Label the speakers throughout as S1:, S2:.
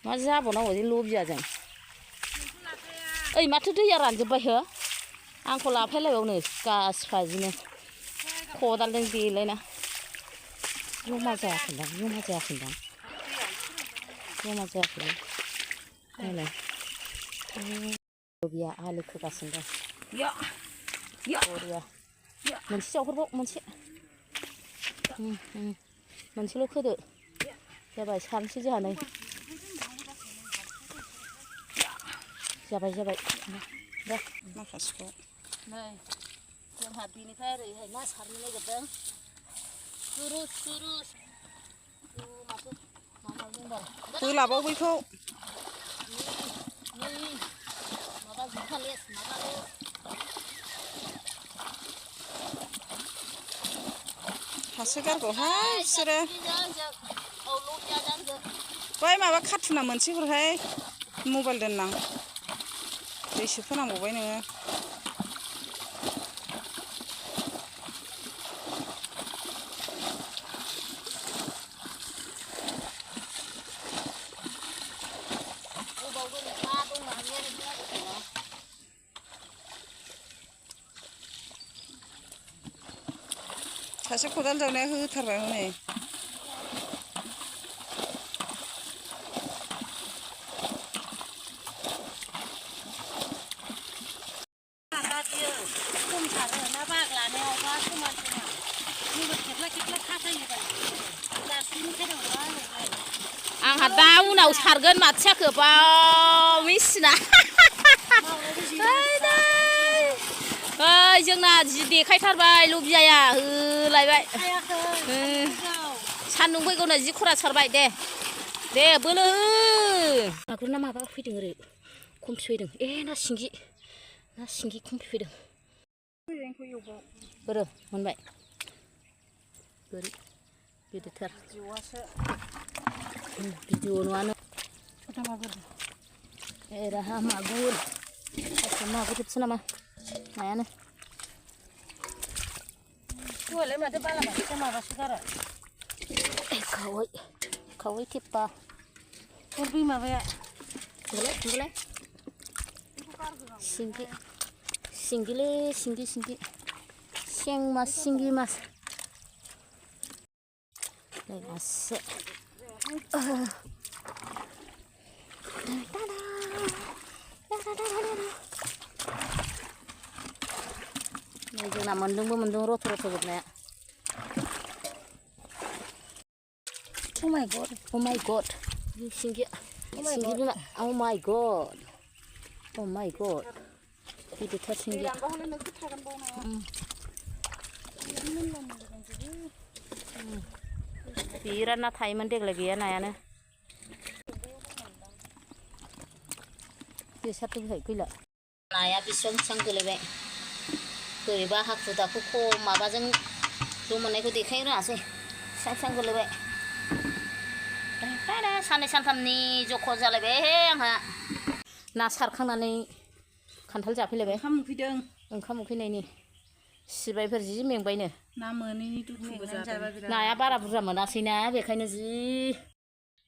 S1: मा जाबावनांगौ जे लबियाजों ओइ माथो दैया रानजोब्बाय हो आंखौ लाफायलायबावनो गासिबादिनो खदालजों देलायना जमा जायाखैदां जमा जायाखैदां जमा जायाखै नायलाय लबिया आलु खोगासिनो दं बरिया मोनसे जावहरबाव मोनसेल' खोदो जाबाय सानसै जोंहा नै जाबाय दे माखासेखौ नै जोंहा बिनिफ्राय ओरैहाय ना सारनो नागिरदों सुरुस माथो माबा दंबार
S2: बोलाबाव बैखौ
S1: माबा जुखालेस माबालेस
S2: हासो गारगौहाय बिसोरो बै माबा खाथुना मोनसे हरहाय मबाइल दोननां दैसो फोनांबावबाय नोङो सासे खदाल जावनाया होथारबाय हनै
S1: आंहा दा उनाव सारगोन माथो जाखो बाव मेसिना ओइ जोंना जि देखायथारबाय लबियाया होलायबाय सान्दुं फैगौनो जि खरा सारबाय दे बोलो मागुर ना माबा फैदों ओरै खमफि फैदों ना सिंगि खमफि फैदों बोरो मोनबाय बोरै गिदिरथार भिडिअ नुआनो राहा मागुर जोबसो नामा नायानो दहायलाय माथो बालाबाथिया माबासो गारा खावै थेपा बै माबाया नुलाय सिंगिलै सिंगि सें मास सिंगि मास नै मासे नै जोंना मोनदों रथ' जोबनाया Oh my god सिंगि बिमा oh my god गिदिरथार सिंगि बिराद ना थायोमोन देग्लाय गैया नायानो सारथो गैला नाया बेसेबां गोलैबाय बोरैबा हाखु दाखु माबाजों ज' मोननायखौ देखायनो रोङासै बेसेबां गोलैबाय साननै सानथामनि जख' जालायबाय आंहा ना सारखांनानै खान्थाल जाफैलायबाय ओंखाम उखैनायनि सिबायफोर जि मेंबायनो
S2: ना मोनैनि दुखुबो जाबाय
S1: नाया बारा बुरजा मोनासैना बेखायनो जि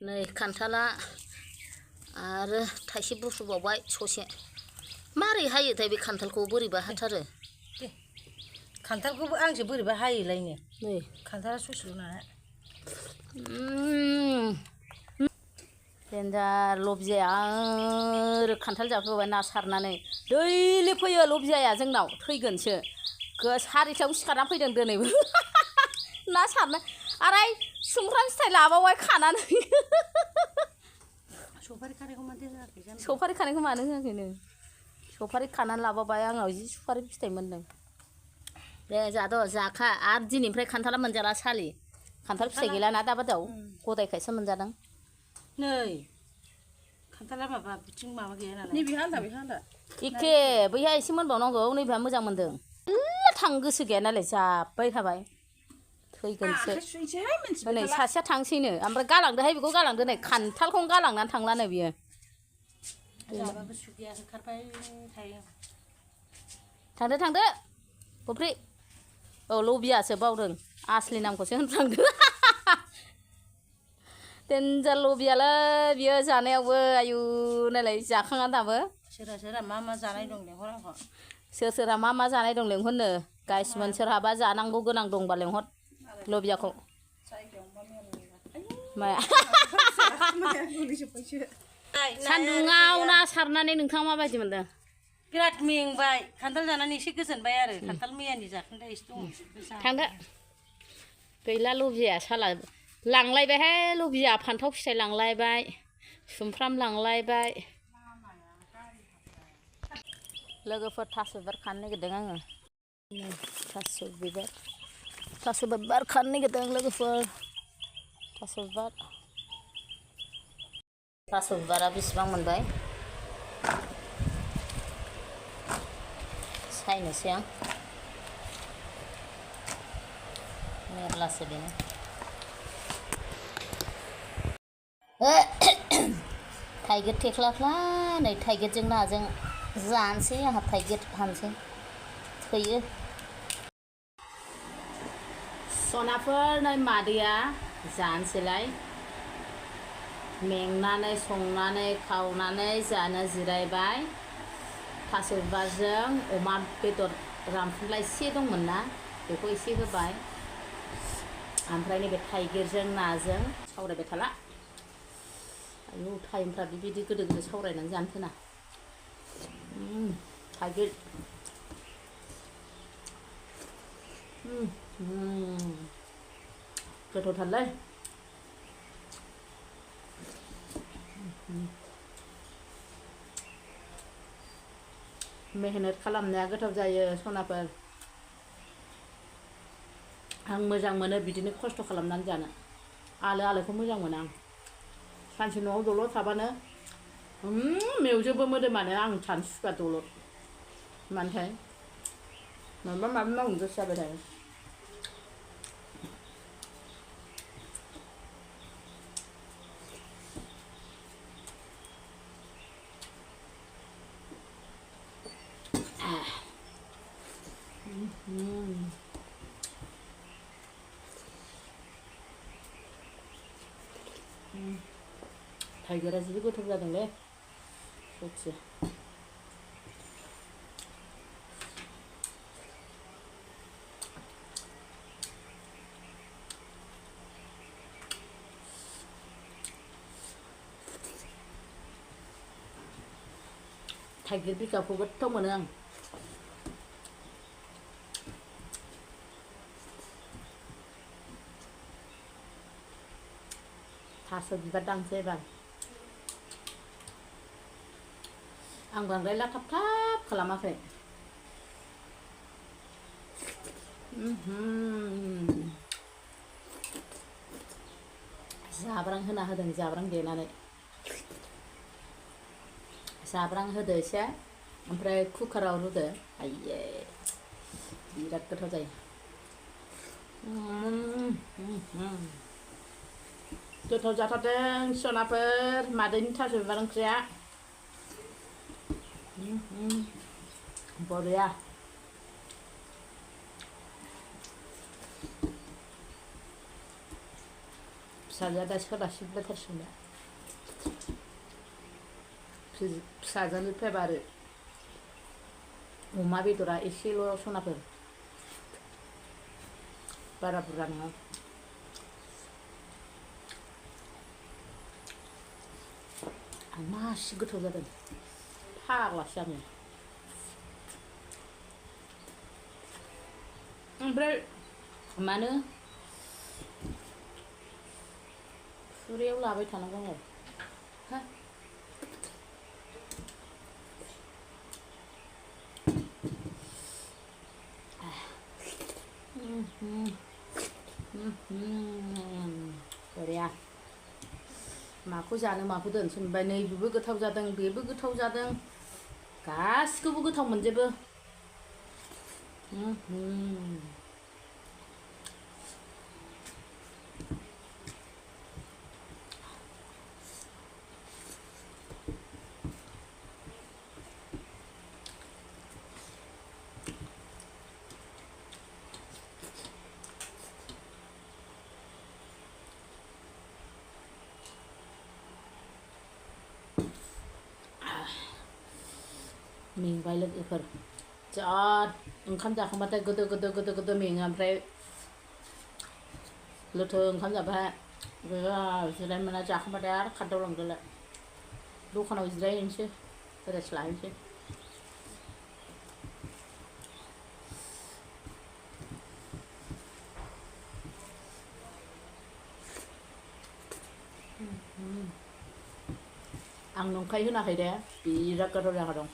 S1: नै खान्थाला आरो थाइसे बुफ्रुबावबाय ससे मारै हायोथाय बे खान्थालखौ बोरैबा हाथारो
S2: खान्थालखौबो आंसो बोरैबा हायोलायनो नै खान्थाला ससेल' नालाय
S1: देन्जार लबियाया आरो खान्थाल जाफैबाय ना सारनानै दैलि फैयो लबियाया जोंनाव थैगोनसो सारिथायाव सिखारना फैदों दिनैबो ना सारनो आरो सुमफ्राम फिथाइ लाबावबाय खानानै
S2: सफारि खानायखौ
S1: मानो होआखैनो सफारि खानानै लाबावबाय आंनाव जि सफारि फिथाइ मोनदों दे जाखा आरो दिनैनिफ्राय खान्थाला मोनजाला सालि खान्थाल फिथाइ गैला ना दाबादियाव गदायखायसो मोनजादों
S2: नै खान्थाला माबा बिथिं माबा गैया नालाय नैबेहा आलदा
S1: एखे बैहा एसे मोनबावनांगौ नैबेहा मोजां मोनदों थांनो गोसो गैया नालाय जाब्बाय थाबाय थैगोनसो नै सासेया थांसैनो ओमफ्राय गालांदोहाय बेखौ गालांदो नै खान्थालखौनो गालांनानै थांलानो बियो थांदो फख्रि औ लबियासो बावदों आसलि नामखौसो होनफ्लांदो देन्जार लबियालै बियो जानायावबो आयु नायलाय जाखाङा दाबो
S3: सोरहा सोरहा मा मा जानाय दं लेंहर आंखौ
S1: सोर सोरहा मा मा जानाय दं लेंहरनो गाइसमोन सोरहाबा जानांगौ गोनां दंबा लेंहर लबियाखौ माया सान्दुङाव ना सारनानै नोंथाङा माबायदि मोनदों
S3: बिराद मेंबाय खान्थाल जानानै एसे गोजोनबाय आरो खान्थाल मैयानि जाखांदा एसे दं
S1: थांदो गैला लबिया साला लांलायबायहाय लबिया फान्थाव फिथाइ लांलायबाय सुमफ्राम लांलायबाय लोगोफोर थास' बिबार खानो नागिरदों आङो थास' बिबार खानो नागिरदों लोगोफोर थास' बिबारा बेसेबां मोनबाय सायनोसै आं मेरलासो बेनो थाइगिर थेख्लाख्ला नै थाइगिरजों नाजों जानोसै आंहा थाइगिर हानसै थैयो सनाफोर नै मादैया जानोसैलाय मेंनानै संनानै खावनानै जानो जिरायबाय थास' बिबारजों अमा बेदर रानफुनला एसे दंमोन ना बेखौ एसे होबाय ओमफ्राय नैबे थाइगिरजों नाजों सावरायबाय थाला आयु टाइमफ्रा बिबायदि गोदो गोदो सावरायनानै जानो थोना थाइगिर गोथावथारलै मेहनत खालामनाया गोथाव जायो सनाफोर आं मोजां मोनो बिदिनो खस्थ' खालामनानै जानो आलोखौ मोजां मोनो आं सानसे न'आव दलर थाबानो मेवजोबो मोदोमानो आं थानो सुखुवा दलर मानोथाय माबा माबि मावनो गोसो जाबाय थायो थाइगिरा जि गोथाव जादोंलै सयथि थाइगिर बिगाबखौ गोथाव मोनो आं थास' बिबार दांसै एबार आं बांद्राय लाथाब खालामाखै जाब्रां होना होदों जाब्रां देनानै जाब्रां होदो एसे ओमफ्राय कुकाराव रुदो आइये बिराद गोथाव जायो गोथाव जाथारदों सनाफोर मादैनि थास' बिबार ओंख्रिया बरिया फिसाजोआ दा सोलासिबायथारसिगोन दा फिसाजोनि फेभारेट अमा बेदरा एसेल' सनाफोर बारा बुरजा नङा मासि गोथाव जादों फाग्लासो आङो ओमफ्राय मानो खुरैयाव लाबाय थानांगौ आरो हा बरिया माखौ जानो माखौ दोनसै होनबाय नैबेबो गोथाव जादों बेबो गोथाव जादों गासिखौबो गोथाव मोनजोबो मेंबाय लोगोफोर जाद ओंखाम जाखांबाथाय गोदो मेङो ओमफ्राय लोथो ओंखाम जाबाय जिरायनो मोना जाखांबाथाय आरो खारदाव लांदोलाय दखानाव जिरायहैनोसै रेस्ट लाहैनोसै आं नंखाय होनाखै दे बिराद गोथाव जाना दं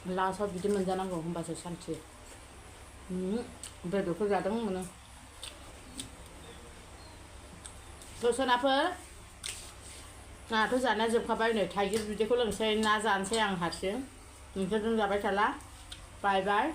S1: लासाव बिदि मोनजानांगौ होमबासो सान्थि बेदरफोर जादों मोनो दसनाफोर नाथ' जानाया जोबखाबाय नै थाइगिर बिदैखौ लोंसै ना जानोसै आं हारसिं नोंसोरजों जाबाय थाला बाय बाय